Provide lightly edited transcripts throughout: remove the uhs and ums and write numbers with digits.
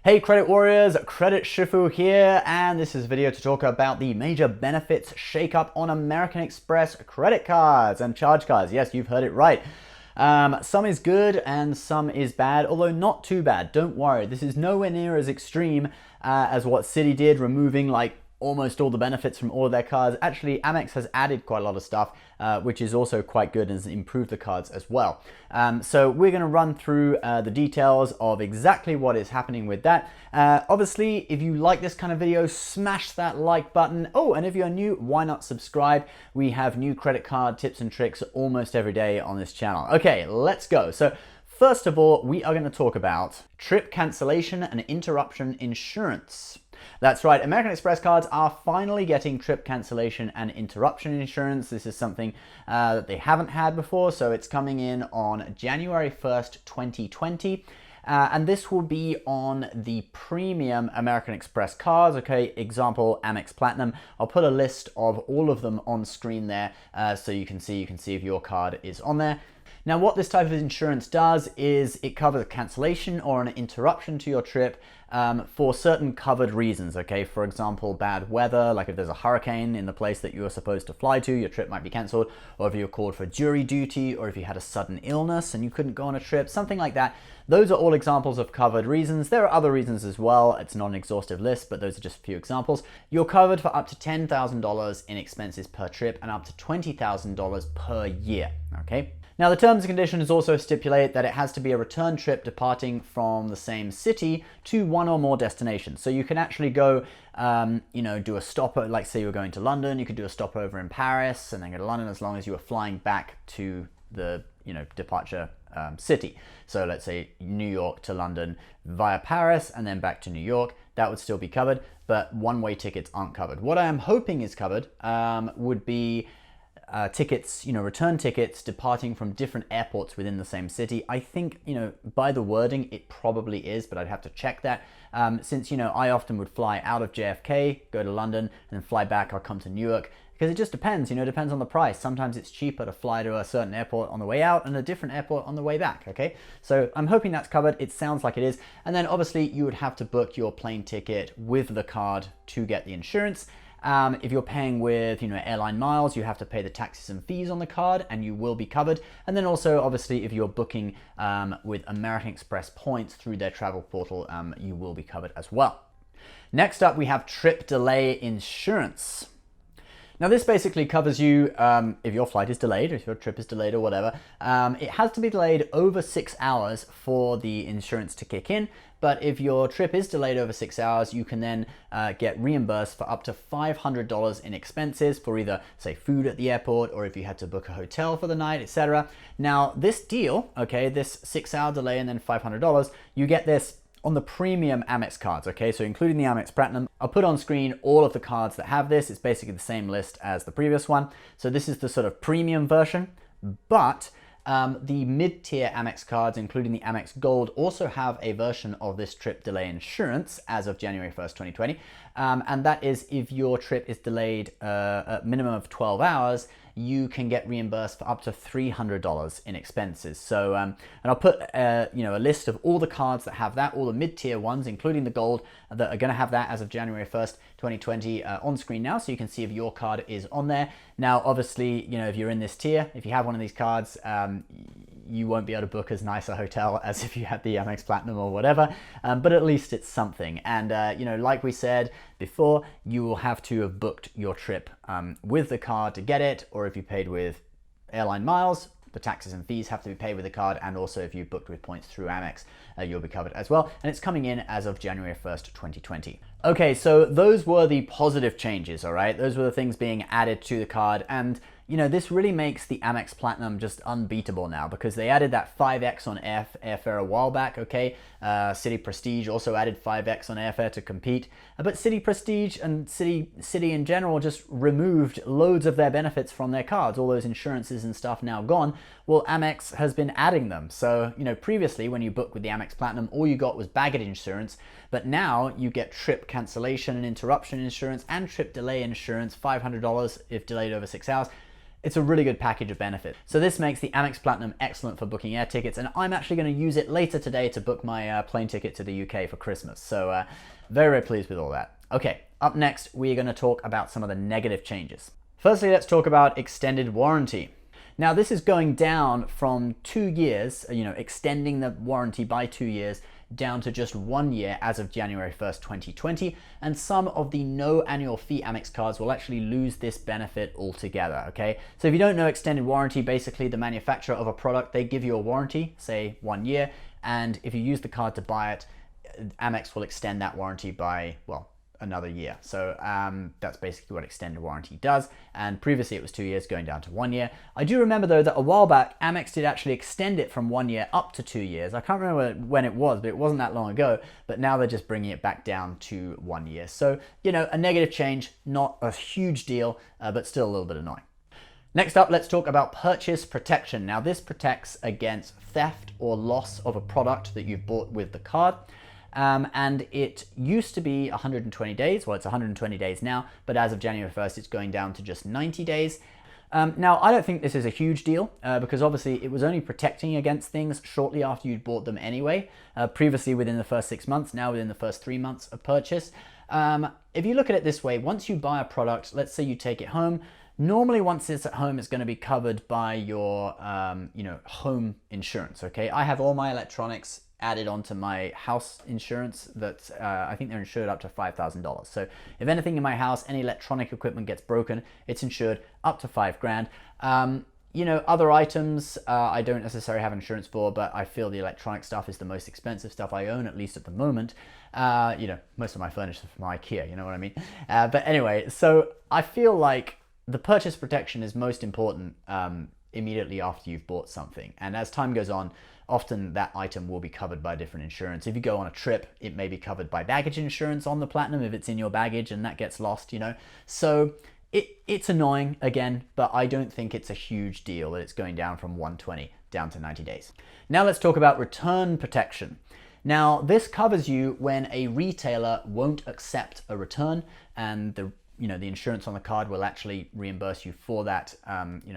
Hey Credit Warriors, Credit Shifu here, and this is a video to talk about the major benefits shakeup on American Express credit cards and charge cards. Yes, you've heard it right. Some is good and some is bad, although not too bad. Don't worry, this is nowhere near as extreme as what Citi did, removing like almost all the benefits from all of their cards. Actually, Amex has added quite a lot of stuff, which is also quite good and has improved the cards as well. So we're going to run through the details of exactly what is happening with that. Obviously, if you like this kind of video, smash that like button. Oh, and if you're new, why not subscribe? We have new credit card tips and tricks almost every day on this channel. Okay, let's go. So first of all, we are going to talk about trip cancellation and interruption insurance. That's right, American Express cards are finally getting trip cancellation and interruption insurance. This is something that they haven't had before, so it's coming in on January 1st, 2020. And this will be on the premium American Express cards, okay? Example, Amex Platinum. I'll put a list of all of them on screen there so you can see if your card is on there. Now, what this type of insurance does is it covers a cancellation or an interruption to your trip for certain covered reasons, okay? For example, bad weather, like if there's a hurricane in the place that you were supposed to fly to, your trip might be canceled, or if you're called for jury duty, or if you had a sudden illness and you couldn't go on a trip, something like that. Those are all examples of covered reasons. There are other reasons as well. It's not an exhaustive list, but those are just a few examples. You're covered for up to $10,000 in expenses per trip and up to $20,000 per year, okay? Now, the terms and conditions also stipulate that it has to be a return trip departing from the same city to one or more destinations. So you can actually go, do a stopover, like say you were going to London, you could do a stopover in Paris and then go to London as long as you were flying back to the, departure city. So let's say New York to London via Paris and then back to New York. That would still be covered, but one-way tickets aren't covered. What I am hoping is covered would be tickets, return tickets departing from different airports within the same city. I think, by the wording, it probably is, but I'd have to check that. Since, I often would fly out of JFK, go to London, and then fly back, I'll come to Newark, because it just depends, depends on the price. Sometimes it's cheaper to fly to a certain airport on the way out and a different airport on the way back, okay? So I'm hoping that's covered. It sounds like it is. And then obviously you would have to book your plane ticket with the card to get the insurance. If you're paying with, airline miles, you have to pay the taxes and fees on the card and you will be covered. And then also, obviously, if you're booking with American Express points through their travel portal, you will be covered as well. Next up, we have trip delay insurance. Now, this basically covers you if your flight is delayed, or if your trip is delayed or whatever. It has to be delayed over 6 hours for the insurance to kick in. But if your trip is delayed over 6 hours, you can then get reimbursed for up to $500 in expenses for either, say, food at the airport, or if you had to book a hotel for the night, etc. Now, this deal, okay, this 6-hour delay and then $500, you get this on the premium Amex cards, okay? So including the Amex Platinum. I'll put on screen all of the cards that have this. It's basically the same list as the previous one. So this is the sort of premium version, but the mid-tier Amex cards, including the Amex Gold, also have a version of this trip delay insurance as of January 1st, 2020. And that is if your trip is delayed a minimum of 12 hours, you can get reimbursed for up to $300 in expenses. So, and I'll put a list of all the cards that have that, all the mid-tier ones, including the Gold, that are going to have that as of January 1st, 2020 on screen now, so you can see if your card is on there. Now, obviously, if you're in this tier, if you have one of these cards, you won't be able to book as nice a hotel as if you had the Amex Platinum or whatever, but at least it's something. And, like we said before, you will have to have booked your trip with the card to get it, or if you paid with airline miles, the taxes and fees have to be paid with the card, and also if you booked with points through Amex, you'll be covered as well. And it's coming in as of January 1st, 2020. Okay, so those were the positive changes, all right? Those were the things being added to the card, and this really makes the Amex Platinum just unbeatable now, because they added that 5x on airfare a while back, okay? Citi Prestige also added 5x on airfare to compete, but Citi Prestige and Citi in general just removed loads of their benefits from their cards. All those insurances and stuff now gone. Well, Amex has been adding them. So, previously when you booked with the Amex Platinum, all you got was baggage insurance, but now you get trip cancellation and interruption insurance and trip delay insurance, $500 if delayed over 6 hours. it's a really good package of benefits. So this makes the Amex Platinum excellent for booking air tickets, and I'm actually going to use it later today to book my plane ticket to the UK for Christmas. So very, very pleased with all that. Okay, up next, we're going to talk about some of the negative changes. Firstly, let's talk about extended warranty. Now, this is going down from 2 years, extending the warranty by 2 years down to just 1 year as of January 1st, 2020. And some of the no annual fee Amex cards will actually lose this benefit altogether, okay? So if you don't know extended warranty, basically the manufacturer of a product, they give you a warranty, say 1 year, and if you use the card to buy it, Amex will extend that warranty by, well, another year. So that's basically what extended warranty does. And previously it was 2 years going down to 1 year. I do remember though that a while back, Amex did actually extend it from 1 year up to 2 years. I can't remember when it was, but it wasn't that long ago. But now they're just bringing it back down to 1 year. So, a negative change, not a huge deal, but still a little bit annoying. Next up, let's talk about purchase protection. Now this protects against theft or loss of a product that you've bought with the card. And it used to be 120 days. Well, it's 120 days now, but as of January 1st, it's going down to just 90 days. Now, I don't think this is a huge deal because obviously it was only protecting against things shortly after you'd bought them anyway, previously within the first 6 months, now within the first 3 months of purchase. If you look at it this way, once you buy a product, let's say you take it home, normally once it's at home, it's going to be covered by your, home insurance, okay? I have all my electronics added onto my house insurance that I think they're insured up to $5,000. So if anything in my house, any electronic equipment gets broken, it's insured up to $5,000. Other items I don't necessarily have insurance for, but I feel the electronic stuff is the most expensive stuff I own, at least at the moment. Most of my furniture is from IKEA, you know what I mean? But anyway, so I feel like the purchase protection is most important immediately after you've bought something. And as time goes on, often that item will be covered by different insurance. If you go on a trip, it may be covered by baggage insurance on the Platinum if it's in your baggage and that gets lost, So it's annoying again, but I don't think it's a huge deal that it's going down from 120 down to 90 days. Now let's talk about return protection. Now this covers you when a retailer won't accept a return and the insurance on the card will actually reimburse you for that,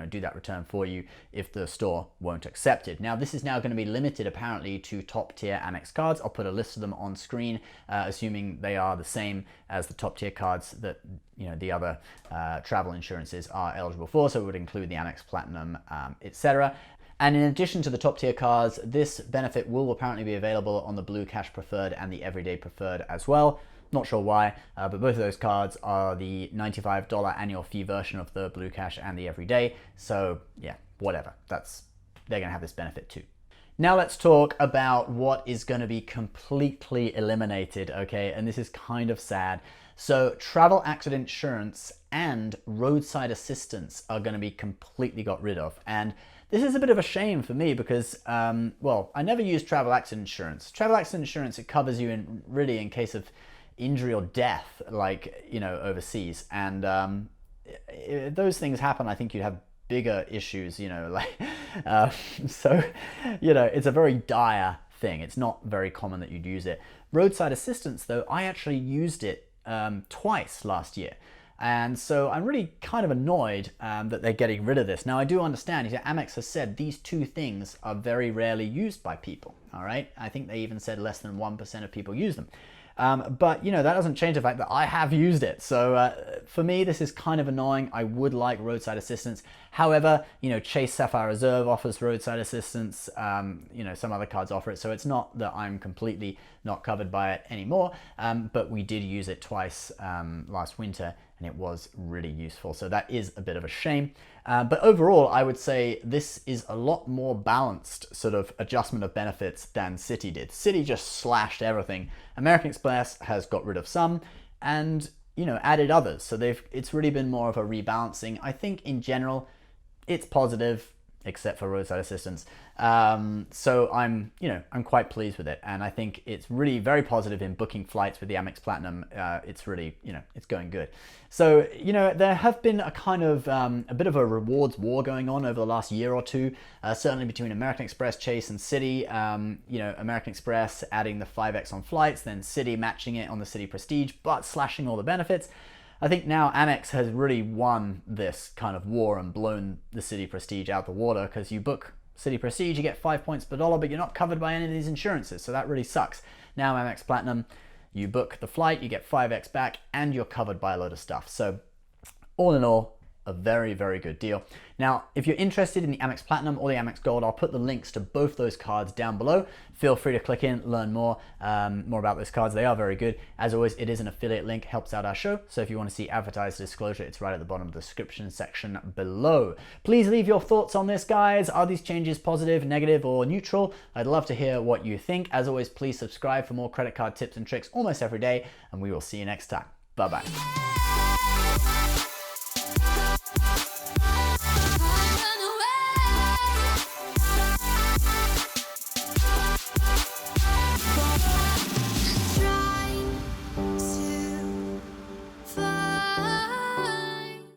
do that return for you if the store won't accept it. Now, this is now going to be limited apparently to top tier Amex cards. I'll put a list of them on screen, assuming they are the same as the top tier cards that, the other travel insurances are eligible for. So it would include the Amex Platinum, etc. And in addition to the top tier cards, this benefit will apparently be available on the Blue Cash Preferred and the Everyday Preferred as well. Not sure why, but both of those cards are the $95 annual fee version of the Blue Cash and the Everyday. So yeah, whatever. They're going to have this benefit too. Now let's talk about what is going to be completely eliminated, okay? And this is kind of sad. So travel accident insurance and roadside assistance are going to be completely got rid of. And this is a bit of a shame for me because, I never used travel accident insurance. Travel accident insurance, it covers you in case of injury or death, overseas. And if those things happen, I think you'd have bigger issues, so, it's a very dire thing. It's not very common that you'd use it. Roadside assistance, though, I actually used it twice last year. And so I'm really kind of annoyed that they're getting rid of this. Now, I do understand, Amex has said these two things are very rarely used by people, all right? I think they even said less than 1% of people use them. But that doesn't change the fact that I have used it. So for me, this is kind of annoying. I would like roadside assistance. However, Chase Sapphire Reserve offers roadside assistance. Some other cards offer it. So it's not that I'm completely not covered by it anymore. But we did use it twice last winter and it was really useful. So that is a bit of a shame. But overall, I would say this is a lot more balanced sort of adjustment of benefits than Citi did. Citi just slashed everything. American Express has got rid of some and, added others. So it's really been more of a rebalancing. I think in general, it's positive, except for roadside assistance. So I'm quite pleased with it. And I think it's really very positive in booking flights with the Amex Platinum. It's really, it's going good. So, there have been a kind of a bit of a rewards war going on over the last year or two, certainly between American Express, Chase, and Citi. American Express adding the 5x on flights, then Citi matching it on the Citi Prestige, but slashing all the benefits. I think now Amex has really won this kind of war and blown the City Prestige out the water, because you book City Prestige, you get 5 points per dollar, but you're not covered by any of these insurances, so that really sucks. Now Amex Platinum, you book the flight, you get 5x back, and you're covered by a load of stuff. So all in all, a very, very good deal. Now, if you're interested in the Amex Platinum or the Amex Gold, I'll put the links to both those cards down below. Feel free to click in, learn more about those cards. They are very good. As always, it is an affiliate link, helps out our show. So if you want to see advertiser disclosure, it's right at the bottom of the description section below. Please leave your thoughts on this, guys. Are these changes positive, negative, or neutral? I'd love to hear what you think. As always, please subscribe for more credit card tips and tricks almost every day, and we will see you next time. Bye-bye.